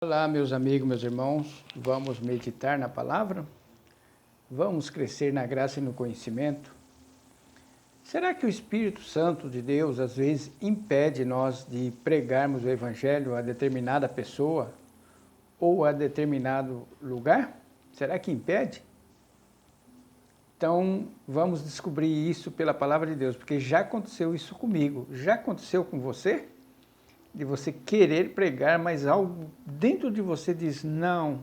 Olá, meus amigos, meus irmãos, vamos meditar na palavra? Vamos crescer na graça e no conhecimento? Será que o Espírito Santo de Deus às vezes impede nós de pregarmos o Evangelho a determinada pessoa ou a determinado lugar? Será que impede? Então, vamos descobrir isso pela palavra de Deus, porque já aconteceu isso comigo. Já aconteceu com você? De você querer pregar, mas algo dentro de você diz não.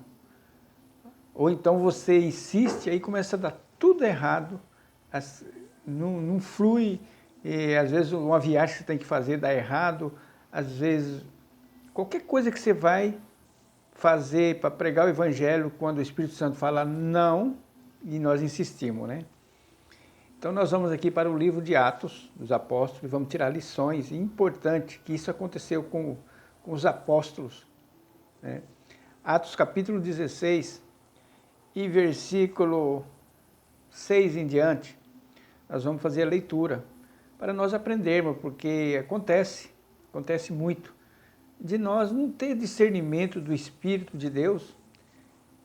Ou então você insiste, aí começa a dar tudo errado, não flui, e às vezes uma viagem que você tem que fazer dá errado, às vezes qualquer coisa que você vai fazer para pregar o Evangelho, quando o Espírito Santo fala não, e nós insistimos, né? Então nós vamos aqui para o livro de Atos dos Apóstolos e vamos tirar lições importantes, que isso aconteceu com os apóstolos, né? Atos capítulo 16 e versículo 6 em diante, nós vamos fazer a leitura, para nós aprendermos, porque acontece muito, de nós não ter discernimento do Espírito de Deus,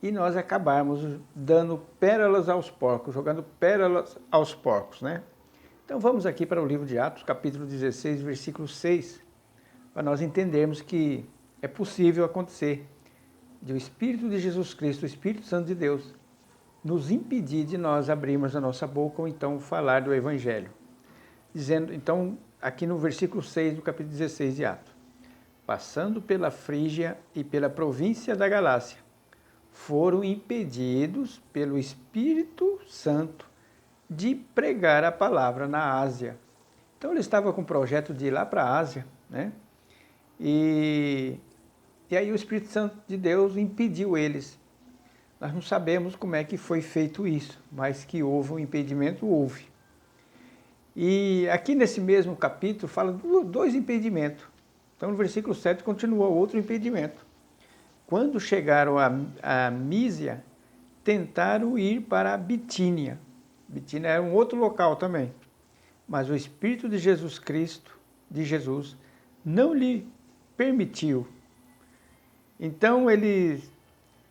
e nós acabarmos dando pérolas aos porcos, jogando pérolas aos porcos, né? Então vamos aqui para o livro de Atos, capítulo 16, versículo 6, para nós entendermos que é possível acontecer de o Espírito de Jesus Cristo, o Espírito Santo de Deus, nos impedir de nós abrirmos a nossa boca ou então falar do Evangelho. Dizendo, então, aqui no versículo 6 do capítulo 16 de Atos, passando pela Frígia e pela província da Galácia, foram impedidos pelo Espírito Santo de pregar a palavra na Ásia. Então ele estava com o projeto de ir lá para a Ásia, né? E aí o Espírito Santo de Deus impediu eles. Nós não sabemos como é que foi feito isso, mas que houve um impedimento, houve. E aqui nesse mesmo capítulo fala de dois impedimentos. Então no versículo 7 continua outro impedimento. Quando chegaram a Mísia, tentaram ir para a Bitínia. Bitínia era um outro local também. Mas o Espírito de Jesus Cristo, de Jesus, não lhe permitiu. Então eles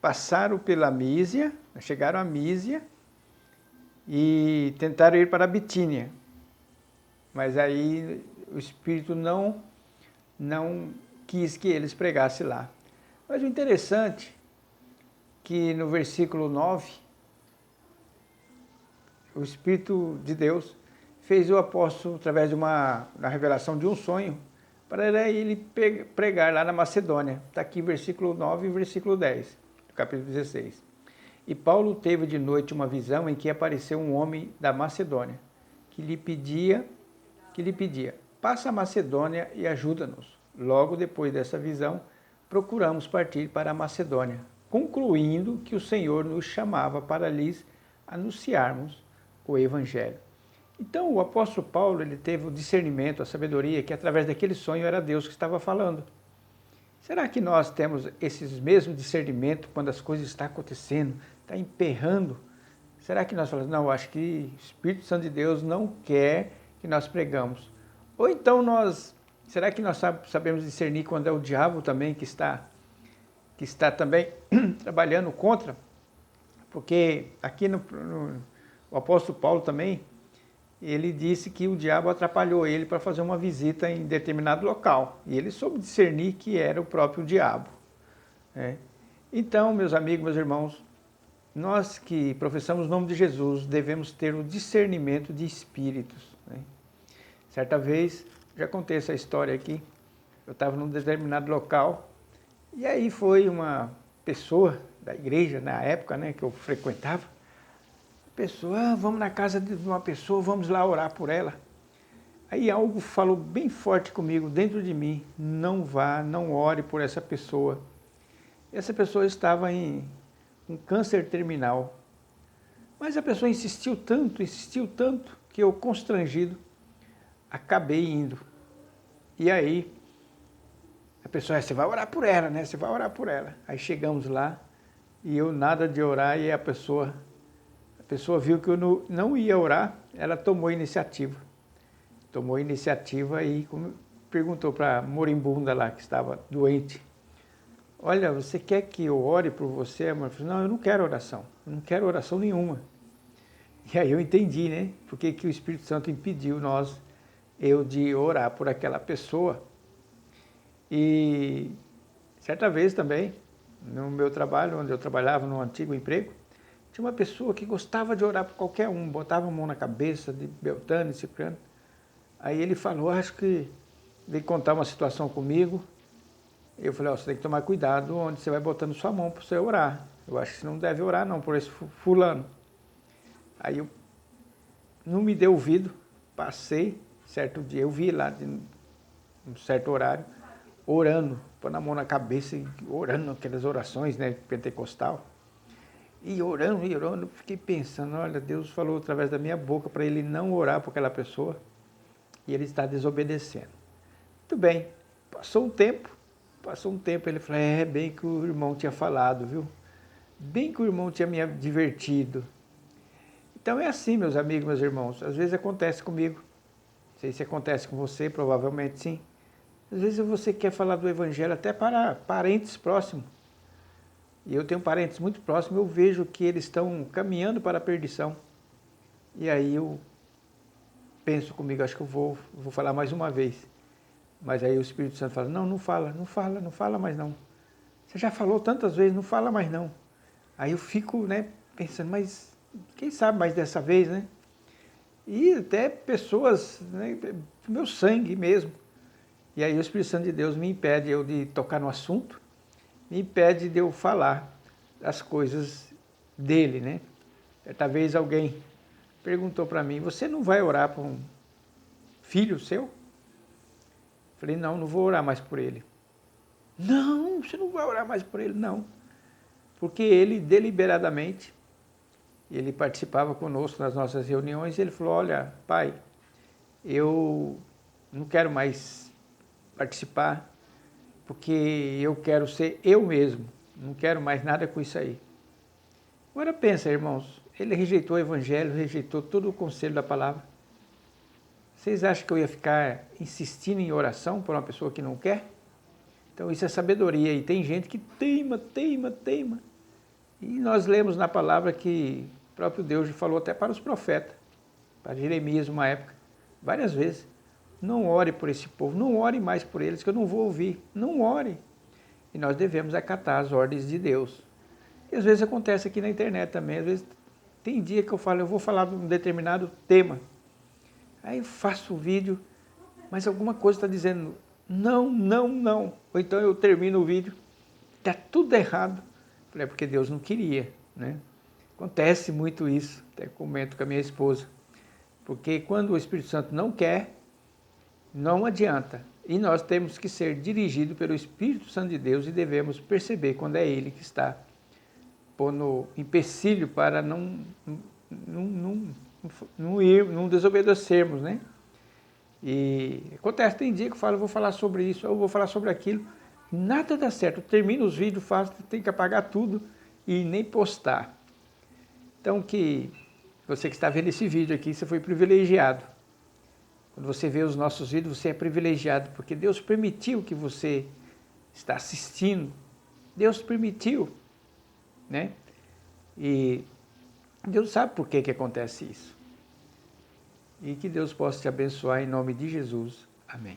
passaram pela Mísia, chegaram a Mísia e tentaram ir para a Bitínia. Mas aí o Espírito não quis que eles pregassem lá. Mas o interessante é que no versículo 9, o Espírito de Deus fez o apóstolo, através de da revelação de um sonho, para ele pregar lá na Macedônia. Está aqui versículo 9 e versículo 10, do capítulo 16. E Paulo teve de noite uma visão em que apareceu um homem da Macedônia, que lhe pedia, passa a Macedônia e ajuda-nos. Logo depois dessa visão, procuramos partir para a Macedônia, concluindo que o Senhor nos chamava para lhes anunciarmos o Evangelho. Então o apóstolo Paulo, ele teve o discernimento, a sabedoria, que através daquele sonho era Deus que estava falando. Será que nós temos esses mesmos discernimento quando as coisas estão acontecendo, está emperrando? Será que nós falamos, não, acho que o Espírito Santo de Deus não quer que nós pregamos? Ou então será que nós sabemos discernir quando é o diabo também que está também trabalhando contra? Porque aqui o apóstolo Paulo também, ele disse que o diabo atrapalhou ele para fazer uma visita em determinado local. E ele soube discernir que era o próprio diabo, né? Então, meus amigos, meus irmãos, nós que professamos o nome de Jesus, devemos ter o discernimento de espíritos, né? Certa vez, já contei essa história aqui, eu estava num determinado local, e aí foi uma pessoa da igreja, na época, né, que eu frequentava, vamos na casa de uma pessoa, vamos lá orar por ela. Aí algo falou bem forte comigo, dentro de mim, não vá, não ore por essa pessoa. Essa pessoa estava com câncer terminal, mas a pessoa insistiu tanto, que eu, constrangido, acabei indo. E aí, a pessoa, você vai orar por ela, né? Você vai orar por ela. Aí chegamos lá, e eu nada de orar, e a pessoa viu que eu não ia orar, ela tomou iniciativa. E perguntou para a moribunda lá, que estava doente, olha, você quer que eu ore por você? A mulher falou, não, eu não quero oração. Eu não quero oração nenhuma. E aí eu entendi, né? Por que o Espírito Santo impediu eu de orar por aquela pessoa. E certa vez também, no meu trabalho, onde eu trabalhava no antigo emprego, tinha uma pessoa que gostava de orar por qualquer um, botava a mão na cabeça de Beltrano e Cicrano. Aí ele falou, acho que veio contar uma situação comigo. Eu falei, você tem que tomar cuidado onde você vai botando sua mão para você orar. Eu acho que você não deve orar não por esse fulano. Aí eu não me deu ouvido, passei, certo dia, eu vi lá de um certo horário, orando, pondo a mão na cabeça e orando aquelas orações, né, pentecostal. E orando, fiquei pensando, olha, Deus falou através da minha boca para ele não orar por aquela pessoa e ele está desobedecendo. Muito bem, passou um tempo, ele falou, bem que o irmão tinha falado, viu? Bem que o irmão tinha me advertido. Então é assim, meus amigos, meus irmãos, às vezes acontece comigo, não sei se acontece com você, provavelmente sim. Às vezes você quer falar do evangelho até para parentes próximos. E eu tenho parentes muito próximos, eu vejo que eles estão caminhando para a perdição. E aí eu penso comigo, acho que eu vou falar mais uma vez. Mas aí o Espírito Santo fala, não fala mais não. Você já falou tantas vezes, não fala mais não. Aí eu fico, né, pensando, mas quem sabe mais dessa vez, né? E até pessoas, né, do meu sangue mesmo. E aí o Espírito Santo de Deus me impede eu de tocar no assunto, me impede de eu falar as coisas dele, né? Certa vez alguém perguntou para mim, você não vai orar por um filho seu? Falei, não vou orar mais por ele. Não, você não vai orar mais por ele, não. Porque ele deliberadamente, ele participava conosco nas nossas reuniões, e ele falou, olha, pai, eu não quero mais participar, porque eu quero ser eu mesmo, não quero mais nada com isso aí. Agora pensa, irmãos, ele rejeitou o evangelho, rejeitou todo o conselho da palavra. Vocês acham que eu ia ficar insistindo em oração por uma pessoa que não quer? Então isso é sabedoria, e tem gente que teima. E nós lemos na palavra que o próprio Deus falou até para os profetas, para Jeremias uma época, várias vezes. Não ore por esse povo, não ore mais por eles, que eu não vou ouvir. Não ore. E nós devemos acatar as ordens de Deus. E às vezes acontece aqui na internet também, às vezes tem dia que eu falo, eu vou falar de um determinado tema. Aí eu faço o vídeo, mas alguma coisa está dizendo, não. Ou então eu termino o vídeo, está tudo errado. É porque Deus não queria, né? Acontece muito isso, até comento com a minha esposa. Porque quando o Espírito Santo não quer, não adianta. E nós temos que ser dirigidos pelo Espírito Santo de Deus e devemos perceber quando é Ele que está pondo empecilho para não desobedecermos, né? E acontece, tem dia que eu falo, eu vou falar sobre isso, eu vou falar sobre aquilo, nada dá certo, eu termino os vídeos, faço, tenho que apagar tudo e nem postar. Então que você que está vendo esse vídeo aqui, você foi privilegiado. Quando você vê os nossos vídeos, você é privilegiado, porque Deus permitiu que você está assistindo. Deus permitiu, né? E Deus sabe por que acontece isso. E que Deus possa te abençoar em nome de Jesus. Amém.